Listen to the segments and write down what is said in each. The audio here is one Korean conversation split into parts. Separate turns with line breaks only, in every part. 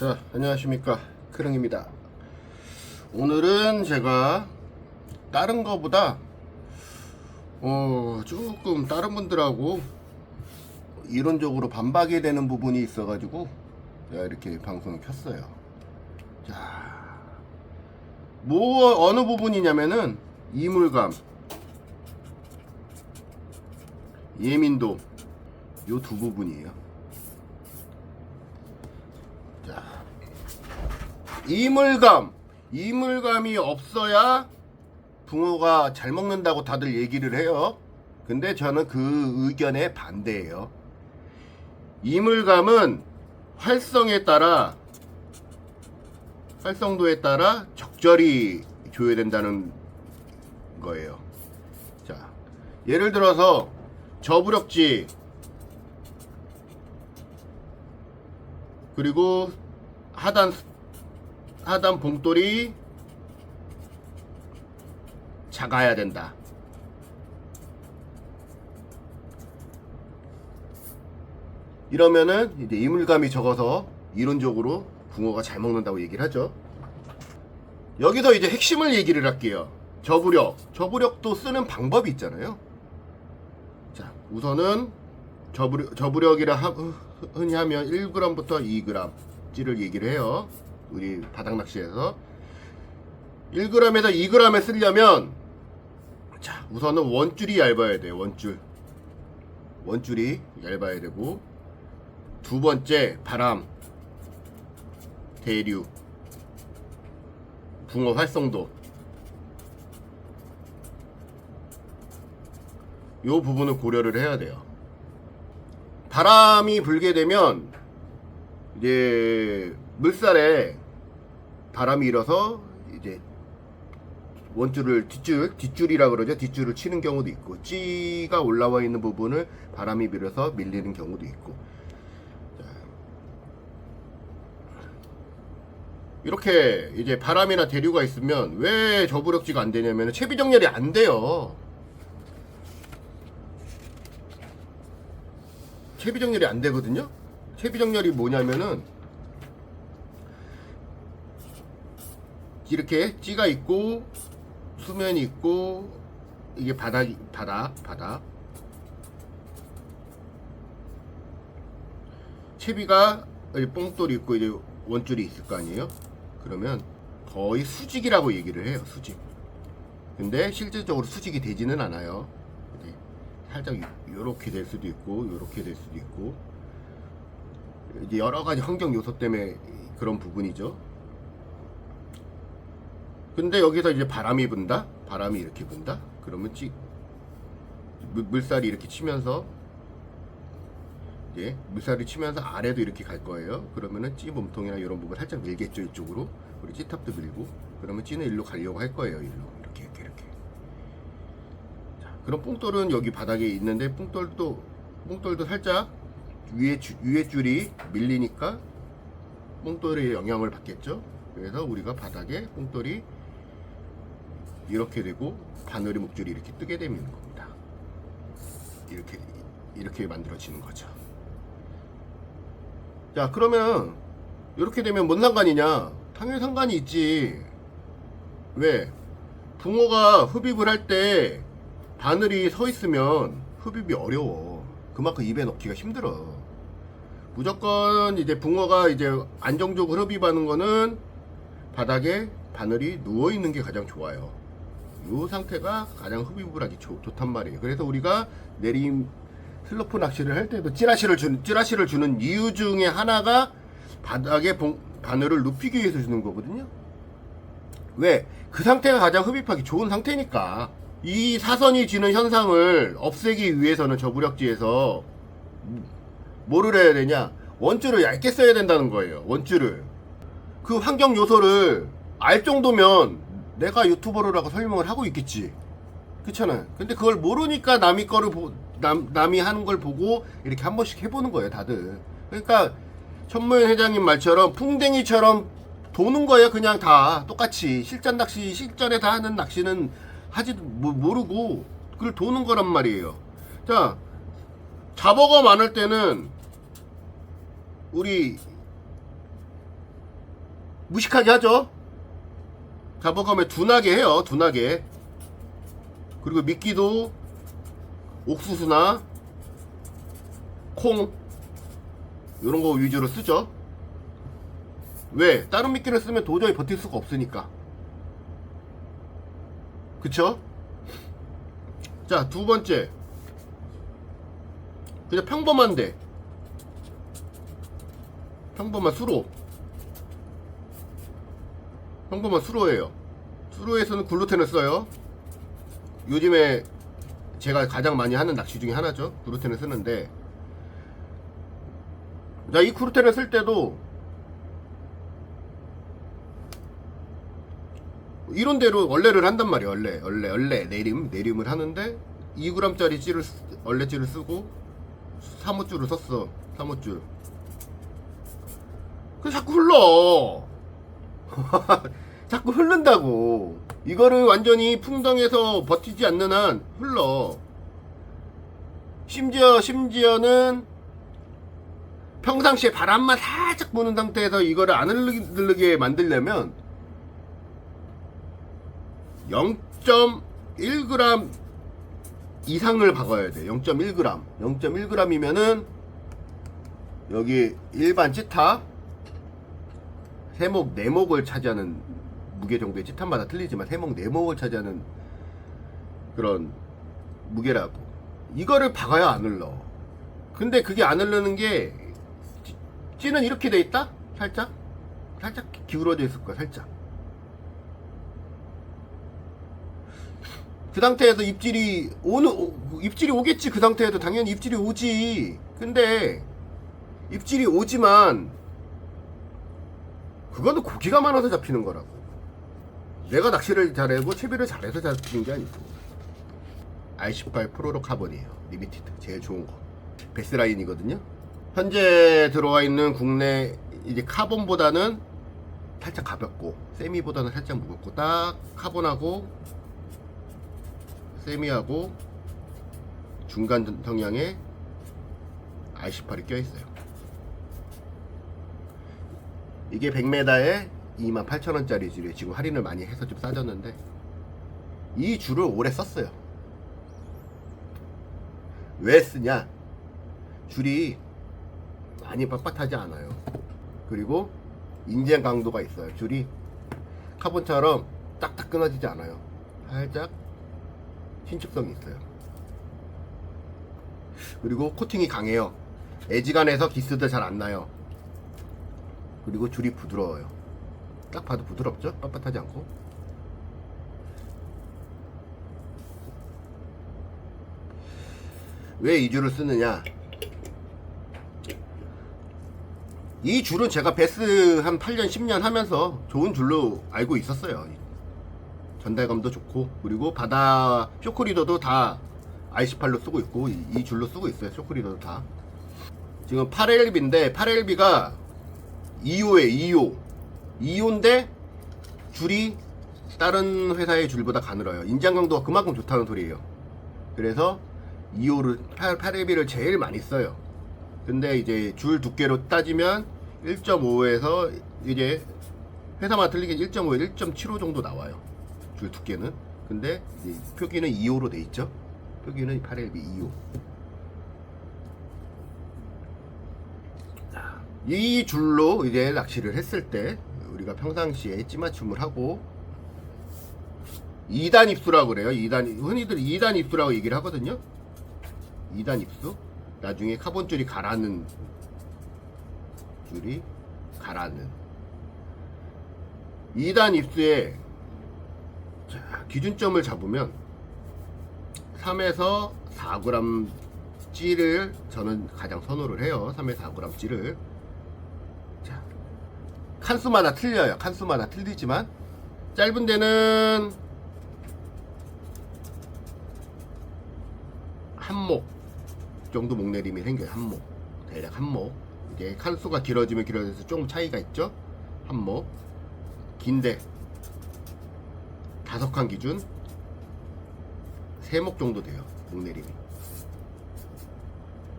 자, 안녕하십니까, 크릉입니다. 오늘은 제가 다른 거보다 조금 다른 분들하고 이론적으로 반박이 되는 부분이 있어 가지고 제가 이렇게 방송을 켰어요. 자, 어느 부분이냐면은 이물감, 예민도, 요 두 부분이에요. 자, 이물감이 없어야 붕어가 잘 먹는다고 다들 얘기를 해요. 근데 저는 그 의견에 반대예요. 이물감은 활성도에 따라 적절히 줘야 된다는 거예요. 자, 예를 들어서 저부력지 그리고 하단 봉돌이 작아야 된다. 이러면은 이제 이물감이 적어서 이론적으로 붕어가 잘 먹는다고 얘기를 하죠. 여기서 이제 핵심을 얘기를 할게요. 저부력도 쓰는 방법이 있잖아요. 자, 우선은 저부력이라 흔히 하면 1g부터 2g찌를 얘기를 해요. 우리 바닥 낚시에서 1g에서 2g에 쓰려면, 자, 우선은 원줄이 얇아야 돼요. 원줄이 얇아야 되고, 두 번째 바람, 대류, 붕어 활성도, 요 부분을 고려를 해야 돼요. 바람이 불게 되면 이제 물살에 바람이 일어서 이제 원줄을 뒷줄이라 그러죠. 뒷줄을 치는 경우도 있고, 찌가 올라와 있는 부분을 바람이 밀어서 밀리는 경우도 있고. 자, 이렇게 이제 바람이나 대류가 있으면 왜 저부력지가 안 되냐면 채비 정렬이 안 돼요. 채비 정렬이 안 되거든요. 채비 정렬이 뭐냐면은 이렇게 찌가 있고 수면이 있고, 이게 바닥 채비가 뽕돌이 있고 이제 원줄이 있을 거 아니에요. 그러면 거의 수직이라고 얘기를 해요. 수직. 근데 실질적으로 수직이 되지는 않아요. 살짝 요렇게 될 수도 있고 요렇게 될 수도 있고, 이제 여러 가지 환경 요소 때문에 그런 부분이죠. 근데 여기서 이제 바람이 이렇게 분다. 그러면 물살이 이렇게 치면서, 이제 물살이 치면서 아래도 이렇게 갈 거예요. 그러면은 찌 몸통이나 이런 부분 살짝 밀겠죠, 이쪽으로. 우리 찌탑도 밀고. 그러면 찌는 일로 가려고 할 거예요, 일로 이렇게. 자, 그럼 뽕돌은 여기 바닥에 있는데 뽕돌도 살짝 위에 줄이 밀리니까 뽕돌의 영향을 받겠죠. 그래서 우리가 바닥에 뽕돌이 이렇게 되고 바늘이 목줄이 이렇게 뜨게 되는 겁니다. 이렇게 만들어지는 거죠. 자, 그러면 이렇게 되면 뭔 상관이냐? 당연히 상관이 있지. 왜? 붕어가 흡입을 할 때 바늘이 서 있으면 흡입이 어려워. 그만큼 입에 넣기가 힘들어. 무조건 이제 붕어가 이제 안정적으로 흡입하는 거는 바닥에 바늘이 누워 있는 게 가장 좋아요. 이 상태가 가장 흡입을 하기 좋단 말이에요. 그래서 우리가 내림 슬로프 낚시를 할 때도 찌라시를 주는 이유 중에 하나가 바닥에 바늘을 눕히기 위해서 주는 거거든요. 왜? 그 상태가 가장 흡입하기 좋은 상태니까. 이 사선이 지는 현상을 없애기 위해서는 저부력지에서 뭐를 해야 되냐? 원줄을 얇게 써야 된다는 거예요. 원줄을. 그 환경 요소를 알 정도면 내가 유튜버라고 설명을 하고 있겠지. 그렇잖아요. 근데 그걸 모르니까 남이 하는 걸 보고 이렇게 한 번씩 해보는 거예요, 다들. 그러니까 천무현 회장님 말처럼 풍뎅이처럼 도는 거예요. 그냥 다 똑같이 실전에 다 하는 낚시는 하지도 모르고 그걸 도는 거란 말이에요. 자, 잡어가 많을 때는 우리 무식하게 하죠. 잡아가면 둔하게 해요. 둔하게. 그리고 미끼도 옥수수나 콩 이런 거 위주로 쓰죠. 왜? 다른 미끼를 쓰면 도저히 버틸 수가 없으니까. 그쵸? 자, 두 번째. 그냥 평범한데. 평범한 수로. 평범한 수로예요. 수로에서는 글루텐을 써요. 요즘에 제가 가장 많이 하는 낚시 중에 하나죠. 글루텐을 쓰는데, 자, 이 글루텐을 쓸 때도 이론대로 원래를 한단 말이에요. 원래 내림을 하는데 2g짜리 찌를 원래찌를 쓰고 3호줄을 썼어. 3호줄. 그 자꾸 흘러. 자꾸 흐른다고. 이거를 완전히 풍덩에서 버티지 않는 한 흘러. 심지어는 평상시에 바람만 살짝 부는 상태에서 이거를 안 흐르게 만들려면 0.1g 이상을 박아야 돼. 0.1g. 0.1g이면은 여기 일반 찌타 세목 4목을 차지하는 무게 정도의 찌타마다 틀리지만 세목 4목을 차지하는 그런 무게라고. 이거를 박아야 안 흘러. 근데 그게 안 흐르는 게 찌는 이렇게 돼 있다? 살짝 기울어져 있을 거야. 살짝. 그 상태에서 입질이 오겠지. 그 상태에도 당연히 입질이 오지. 근데 입질이 오지만 그거는 고기가 많아서 잡히는 거라고. 내가 낚시를 잘하고 채비를 잘해서 잡히는 게 아니고. R18 프로로 카본이에요. 리미티드 제일 좋은 거. 베스라인이거든요. 현재 들어와 있는 국내 이제 카본보다는 살짝 가볍고 세미보다는 살짝 무겁고 딱 카본하고 세미하고 중간 성향의 R18이 껴있어요. 이게 100m에 28,000원짜리 줄이에요. 지금 할인을 많이 해서 좀 싸졌는데 이 줄을 오래 썼어요. 왜 쓰냐? 줄이 많이 빳빳하지 않아요. 그리고 인젠 강도가 있어요. 줄이 카본처럼 딱딱 끊어지지 않아요. 살짝 신축성이 있어요. 그리고 코팅이 강해요. 애지간해서 기스도 잘 안 나요. 그리고 줄이 부드러워요. 딱 봐도 부드럽죠? 빳빳하지 않고. 왜 이 줄을 쓰느냐? 이 줄은 제가 베스 한 8년 10년 하면서 좋은 줄로 알고 있었어요. 전달감도 좋고, 그리고 바다 쇼크리더도 다 R18로 쓰고 있고 이 줄로 쓰고 있어요. 쇼크리더도 다. 지금 8LB인데 8LB가 2호에 2호인데 줄이 다른 회사의 줄보다 가늘어요. 인장 강도가 그만큼 좋다는 소리예요. 그래서 2호를 8LB를 제일 많이 써요. 근데 이제 줄 두께로 따지면 1.5에서 이제 회사마다 틀리게 1.5에 1.75 정도 나와요. 줄 두께는. 근데 이제 표기는 2호로 돼 있죠. 표기는 8LB 2호. 이 줄로 이제 낚시를 했을 때 우리가 평상시에 찌맞춤을 하고 2단 입수라고 그래요. 2단, 흔히들 2단 입수라고 얘기를 하거든요. 2단 입수. 나중에 카본 줄이 가라앉는 줄이 가라앉는 2단 입수에 자, 기준점을 잡으면 3에서 4g 찌를 저는 가장 선호를 해요. 3에서 4g 찌를. 자, 칸수마다 틀려요. 칸수마다 틀리지만 짧은 데는 한목 정도 목내림이 생겨요. 한목. 대략 한목. 이게 칸수가 길어지면 길어져서 조금 차이가 있죠. 한목. 긴데 5칸 기준 3목 정도 돼요. 목내림이.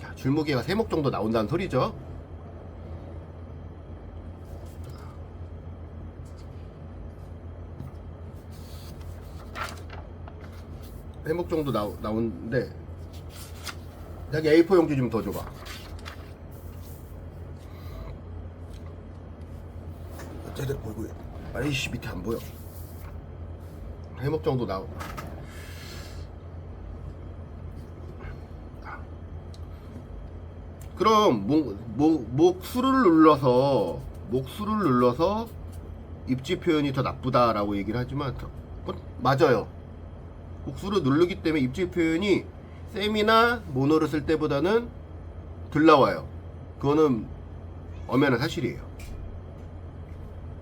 자, 줄무게가 3목 정도 나온다는 소리죠. 해먹 정도 나오는데 자기 A4 용지 좀 더 줘봐. 쟤들 보이고 아이씨 밑에 안 보여. 해먹 정도 나오. 그럼 목수를 눌러서 입지 표현이 더 나쁘다라고 얘기를 하지만 맞아요. 목수를 누르기 때문에 입지 표현이 셈이나 모노를 쓸 때보다는 덜 나와요. 그거는 엄연한 사실이에요.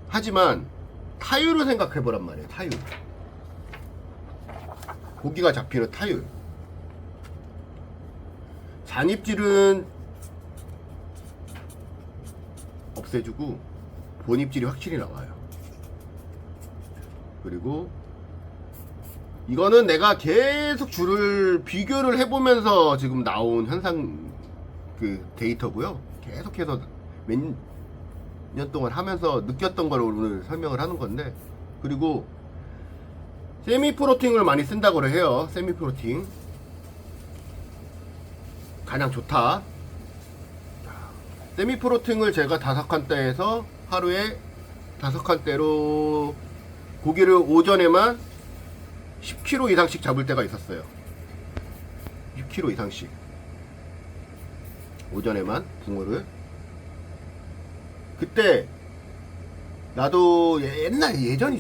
하지만 타율을 생각해보란 말이에요. 타율. 고기가 잡히는 타율. 잔입질은 없애주고 본입질이 확실히 나와요. 그리고 이거는 내가 계속 줄을 비교를 해보면서 지금 나온 현상 그 데이터고요. 계속해서 몇 년 동안 하면서 느꼈던 걸 오늘 설명을 하는 건데, 그리고 세미 프로팅을 많이 쓴다고 해요. 세미 프로팅 가장 좋다. 세미 프로팅을 제가 5칸대에서 하루에 5칸대로 고기를 오전에만 10kg 이상씩 잡을 때가 있었어요. 10kg 이상씩 오전에만 붕어를. 그때 나도 예전에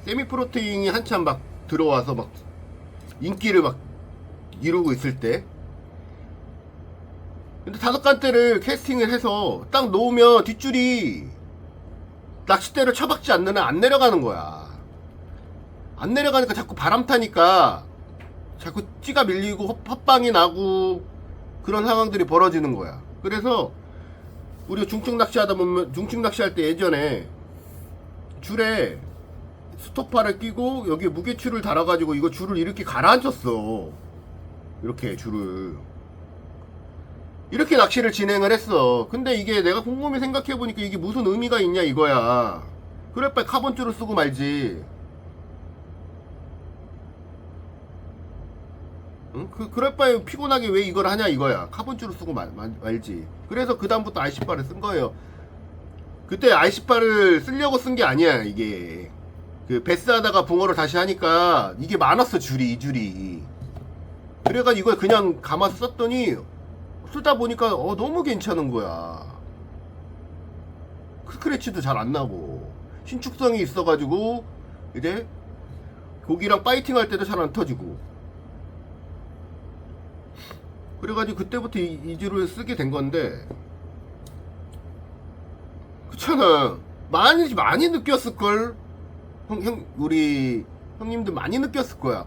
세미 프로팅이 한참 막 들어와서 막 인기를 막 이루고 있을 때, 근데 5간대를 캐스팅을 해서 딱 놓으면 뒷줄이 낚싯대를 쳐박지 않는 한 안 내려가는 거야. 안 내려가니까 자꾸 바람 타니까 자꾸 찌가 밀리고 헛방이 나고 그런 상황들이 벌어지는 거야. 그래서 우리가 중증 낚시하다 보면, 중증 낚시할 때 예전에 줄에 스토파를 끼고 여기에 무게추를 달아가지고 이거 줄을 이렇게 가라앉혔어. 이렇게 줄을 이렇게 낚시를 진행을 했어. 근데 이게 내가 곰곰이 생각해보니까 이게 무슨 의미가 있냐 이거야. 그럴 바에 카본줄을 쓰고 말지. 응? 그럴 바에 피곤하게 왜 이걸 하냐 이거야. 카본줄을 쓰고 말지. 그래서 그 다음부터 RC8을 쓴 거예요. 그때 RC8을 쓰려고 쓴 게 아니야. 이게 그 베스 하다가 붕어를 다시 하니까 이게 많았어. 이 줄이. 그래가지고 이걸 그냥 감아서 썼더니 쓰다 보니까 너무 괜찮은 거야. 스크래치도 잘 안 나고 신축성이 있어가지고 이제 고기랑 파이팅 할 때도 잘 안 터지고. 그래가지고 그때부터 이 줄을 쓰게 된 건데, 그렇잖아. 많이 느꼈을걸. 우리 형님들 많이 느꼈을 거야.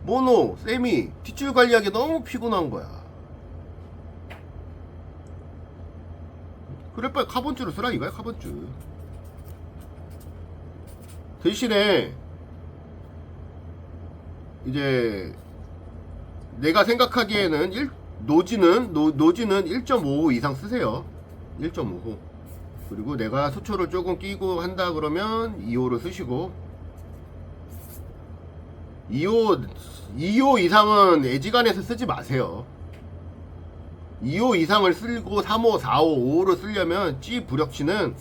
모노, 세미, 뒷줄 관리하기 너무 피곤한 거야. 그래 빨리 카본줄을 쓰라 이거야. 카본줄 대신에 이제 내가 생각하기에는 노지는 1.5호 이상 쓰세요. 1.5호. 그리고 내가 수초를 조금 끼고 한다 그러면 2호를 쓰시고, 2호 이상은 애지간해서 쓰지 마세요. 2호 이상을 쓰고 3호, 4호, 5호를 쓰려면 찌 부력치는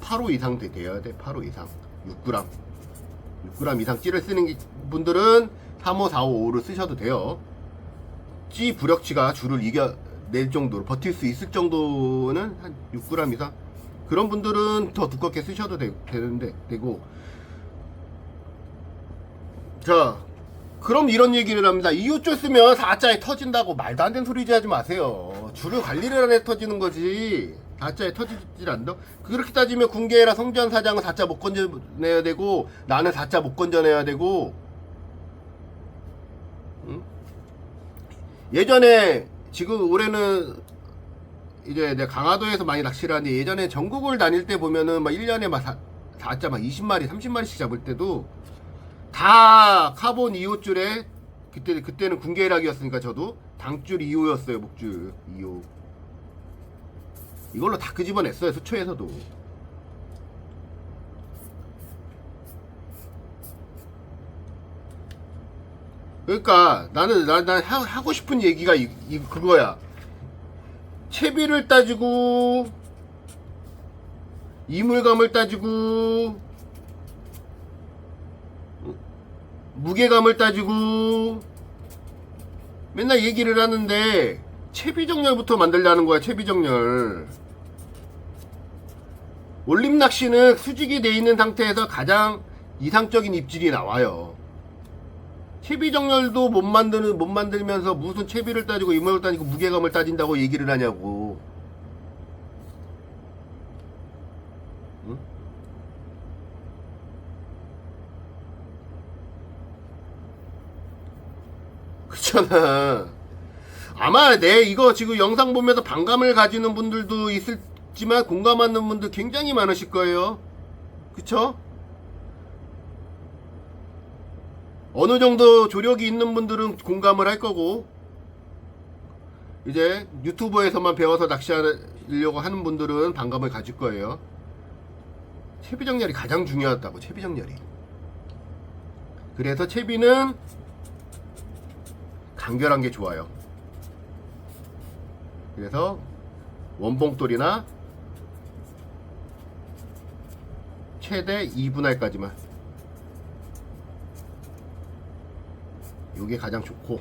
8호 이상 돼야 돼. 8호 이상 6g 이상 찌를 쓰는 분들은 3호, 4호, 5호를 쓰셔도 돼요. 찌 부력치가 줄을 이겨낼 정도로 버틸 수 있을 정도는 한 6g 이상, 그런 분들은 더 두껍게 쓰셔도 되고. 자, 그럼 이런 얘기를 합니다. 2호줄 쓰면 4자에 터진다고. 말도 안 되는 소리 하지 마세요. 줄을 관리를 안 해 터지는 거지 4자에 터지질 않는다. 그렇게 따지면 군계라 성전 사장은 4자 못 건져내야 되고, 나는 4자 못 건져내야 되고. 응? 예전에, 지금 올해는 이제 내가 강화도에서 많이 낚시를 하는데, 예전에 전국을 다닐 때 보면은 막 1년에 막 4자 막 20마리 30마리씩 잡을 때도 다 카본 2호줄에, 그때는 군계락이었으니까 저도 당줄 2호였어요. 목줄 2호 이걸로 다 끄집어냈어요. 수초에서도. 그러니까 난 하고 싶은 얘기가 그거야. 채비를 따지고 이물감을 따지고 무게감을 따지고 맨날 얘기를 하는데 채비정렬부터 만들려는 거야. 채비정렬. 올림낚시는 수직이 돼 있는 상태에서 가장 이상적인 입질이 나와요. 채비정렬도 못 만들면서 무슨 채비를 따지고 이물을 따지고 무게감을 따진다고 얘기를 하냐고. 응? 그렇잖아. 아마 내 이거 지금 영상 보면서 반감을 가지는 분들도 있을지만 공감하는 분들 굉장히 많으실 거예요. 그쵸? 어느 정도 조력이 있는 분들은 공감을 할 거고, 이제 유튜버에서만 배워서 낚시하려고 하는 분들은 반감을 가질 거예요. 채비정렬이 가장 중요하다고. 채비정렬이. 그래서 채비는 간결한 게 좋아요. 그래서 원봉돌이나 최대 2분할까지만, 요게 가장 좋고,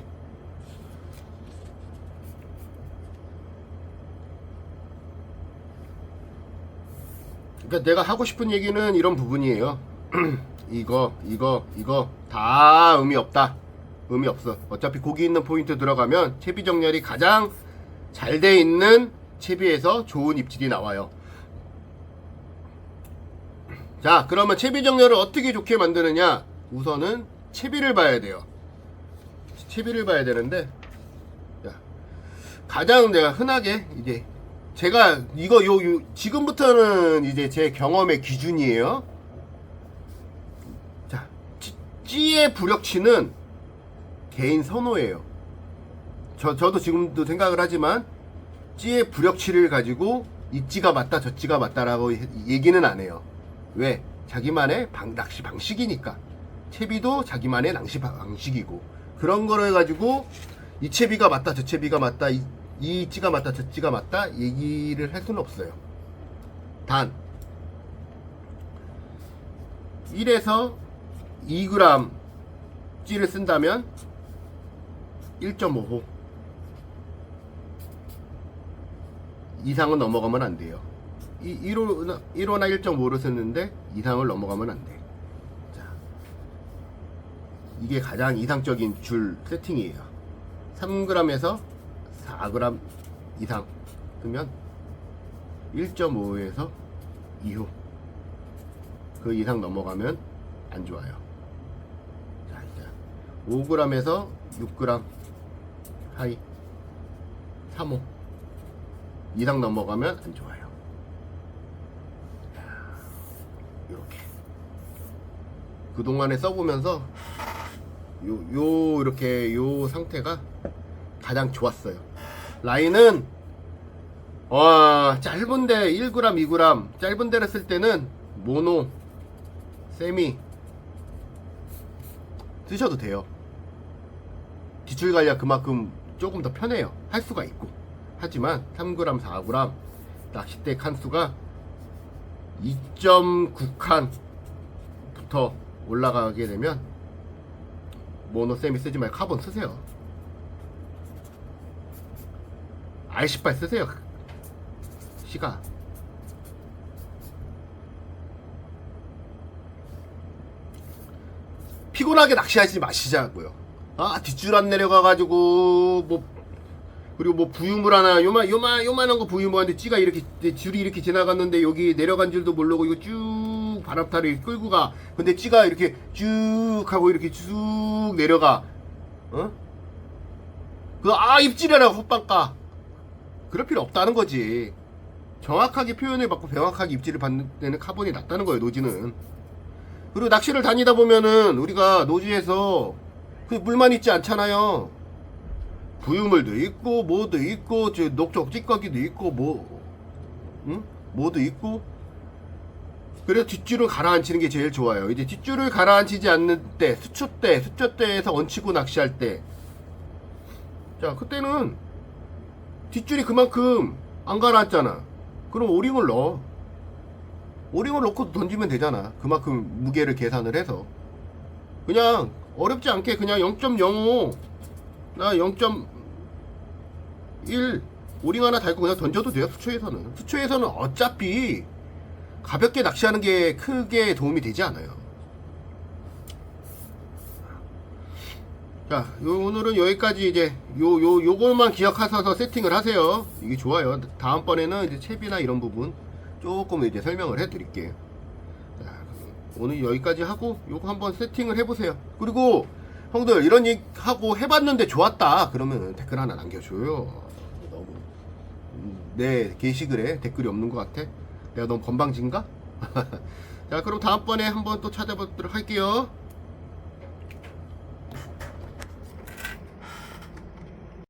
그러니까 내가 하고 싶은 얘기는 이런 부분이에요. 이거 다 의미 없다. 의미 없어. 어차피 고기 있는 포인트 들어가면 채비정렬이 가장 잘 돼 있는 채비에서 좋은 입질이 나와요. 자, 그러면 채비정렬을 어떻게 좋게 만드느냐? 우선은 채비를 봐야 돼요. 채비를 봐야 되는데, 자, 가장 내가 흔하게 이제 제가 이거 지금부터는 이제 제 경험의 기준이에요. 자, 찌의 부력치는 개인 선호예요. 저도 지금도 생각을 하지만 찌의 부력치를 가지고 이 찌가 맞다 저 찌가 맞다라고 얘기는 안 해요. 왜? 자기만의 낚시 방식이니까. 채비도 자기만의 낚시 방식이고, 그런 거를 가지고 이 채비가 맞다 저 채비가 맞다 이 찌가 맞다 저 찌가 맞다 얘기를 할 수는 없어요. 단 1에서 2g 찌를 쓴다면 1.5호 이상은 넘어가면 안 돼요. 1호나 1.5를 썼는데 이상을 넘어가면 안 돼. 자, 이게 가장 이상적인 줄 세팅이에요. 3g에서 4g 이상 쓰면 1.5에서 2호, 그 이상 넘어가면 안 좋아요. 자, 이제 5g에서 6g 하이 3호 이상 넘어가면 안 좋아요. 이렇게 그동안에 써보면서 이렇게 요 상태가 가장 좋았어요. 라인은 짧은데 1g, 2g 짧은 데를 쓸 때는 모노, 세미 쓰셔도 돼요. 기출 관리가 그만큼 조금 더 편해요. 할 수가 있고. 하지만 3g, 4g 낚싯대 칸수가 2.9칸부터 올라가게 되면 모노, 세미 쓰지 말고 카본 쓰세요. R18 쓰세요. 시가 피곤하게 낚시하지 마시자고요. 뒷줄 안 내려가가지고 그리고 뭐 부유물 하나 요만한 거 부유물한테 찌가 이렇게 줄이 이렇게 지나갔는데 여기 내려간 줄도 모르고 이거 쭉 바람타를 끌고 가. 근데 찌가 이렇게 쭉 하고 이렇게 쭉 내려가. 입질이라고 헛방 까. 그럴 필요 없다는 거지. 정확하게 표현을 받고 정확하게 입질을 받는 데는 카본이 낫다는 거예요. 노지는. 그리고 낚시를 다니다 보면은 우리가 노지에서 그 물만 있지 않잖아요. 부유물도 있고 뭐도 있고 녹적 찌꺼기도 있고 뭐도 있고 그래서 뒷줄을 가라앉히는 게 제일 좋아요. 이제 뒷줄을 가라앉히지 않는 때, 수초대에서 얹히고 낚시할 때, 자, 그때는 뒷줄이 그만큼 안 가라앉잖아. 그럼 오링을 넣어. 오링을 넣고 던지면 되잖아. 그만큼 무게를 계산을 해서. 그냥 어렵지 않게 그냥 0.05, 나 0.1 오링 하나 달고 그냥 던져도 돼요. 수초에서는. 수초에서는 어차피 가볍게 낚시하는 게 크게 도움이 되지 않아요. 자, 오늘은 여기까지 이제 요것만 기억하셔서 세팅을 하세요. 이게 좋아요. 다음번에는 이제 채비나 이런 부분 조금 이제 설명을 해 드릴게요. 자, 오늘 여기까지 하고 요거 한번 세팅을 해 보세요. 그리고 형들 이런 얘기 하고 해봤는데 좋았다 그러면 댓글 하나 남겨줘요. 너무 내 게시글에 댓글이 없는 것 같아. 내가 너무 건방진가? 자, 그럼 다음번에 한번 또 찾아보도록 할게요.